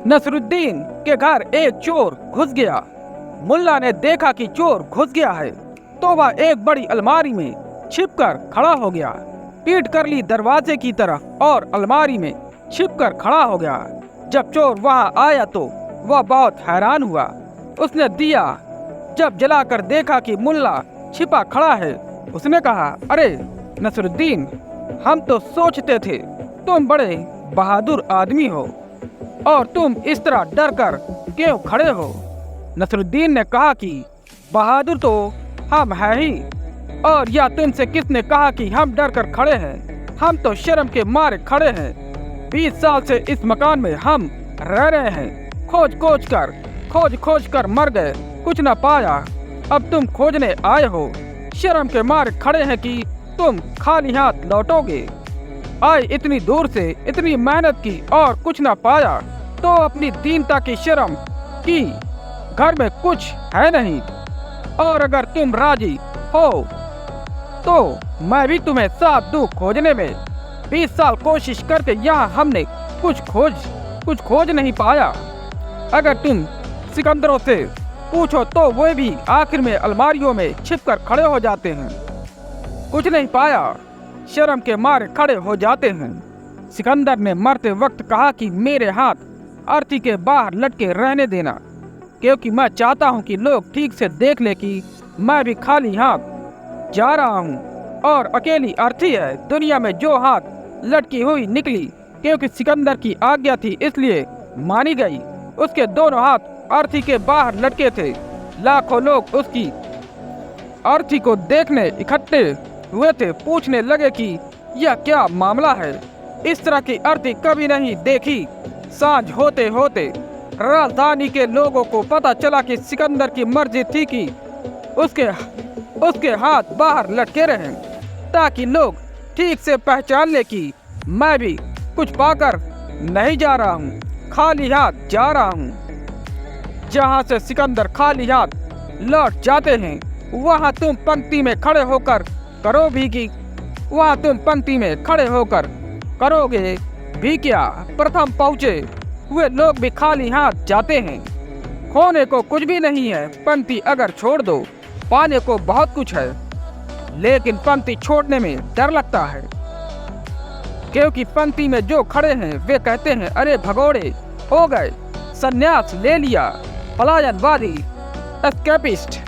नसरुद्दीन के घर एक चोर घुस गया। मुल्ला ने देखा कि चोर घुस गया है तो वह एक बड़ी अलमारी में छिपकर खड़ा हो गया। पीठ कर ली दरवाजे की तरफ और अलमारी में छिपकर खड़ा हो गया। जब चोर वहां आया तो वह बहुत हैरान हुआ। उसने दिया जब जलाकर देखा कि मुल्ला छिपा खड़ा है, उसने कहा, अरे नसरुद्दीन, हम तो सोचते थे तुम बड़े बहादुर आदमी हो और तुम इस तरह डर कर क्यों खड़े हो। नसरुद्दीन ने कहा कि बहादुर तो हम हैं ही, और या तुमसे किसने कहा कि हम डर कर खड़े हैं। हम तो शर्म के मारे खड़े हैं। 20 साल से इस मकान में हम रह रहे हैं। खोज खोज कर मर गए, कुछ न पाया। अब तुम खोजने आए हो। शर्म के मारे खड़े हैं कि तुम खाली हाथ लौटोगे। आए इतनी दूर से, इतनी मेहनत की और कुछ न पाया तो अपनी दीनता की शर्म की घर में कुछ है नहीं। और अगर तुम राजी हो तो मैं भी तुम्हें साथ दूं खोजने में। 20 साल कोशिश करके यहाँ हमने कुछ खोज नहीं पाया। अगर तुम सिकंदरों से पूछो तो वे भी आखिर में अलमारियों में छिपकर खड़े हो जाते हैं। कुछ नहीं पाया, शर्म के मारे खड़े हो जाते हैं। सिकंदर ने मरते वक्त कहा कि मेरे हाथ अर्थी के बाहर लटके रहने देना, क्योंकि मैं चाहता हूं कि लोग ठीक से देख ले कि मैं भी खाली हाथ जा रहा हूं और अकेली अर्थी है दुनिया में जो हाथ लटकी हुई निकली। क्योंकि सिकंदर की आज्ञा थी इसलिए मानी गई। उसके दोनों हाथ अर्थी के बाहर लटके थे। लाखों लोग उसकी अर्थी को देखने इकट्ठे हुए थे। पूछने लगे कि यह क्या मामला है, इस तरह की अर्थी कभी नहीं देखी। सांझ होते होते राजधानी के लोगों को पता चला कि सिकंदर की मर्जी थी कि उसके हाथ बाहर लटके रहें, ताकि लोग ठीक से पहचान ले कि मैं भी कुछ पाकर नहीं जा रहा हूँ, खाली हाथ जा रहा हूँ। जहाँ से सिकंदर खाली हाथ लौट जाते हैं वहाँ तुम पंक्ति में खड़े होकर करोगे भी क्या। प्रथम पहुँचे हुए लोग भी खाली हाथ जाते हैं। खोने को कुछ भी नहीं है, पंक्ति अगर छोड़ दो पाने को बहुत कुछ है। लेकिन पंक्ति छोड़ने में डर लगता है, क्योंकि पंक्ति में जो खड़े हैं वे कहते हैं, अरे भगोड़े हो गए, संन्यास ले लिया, पलायनवादी, एस्केपिस्ट।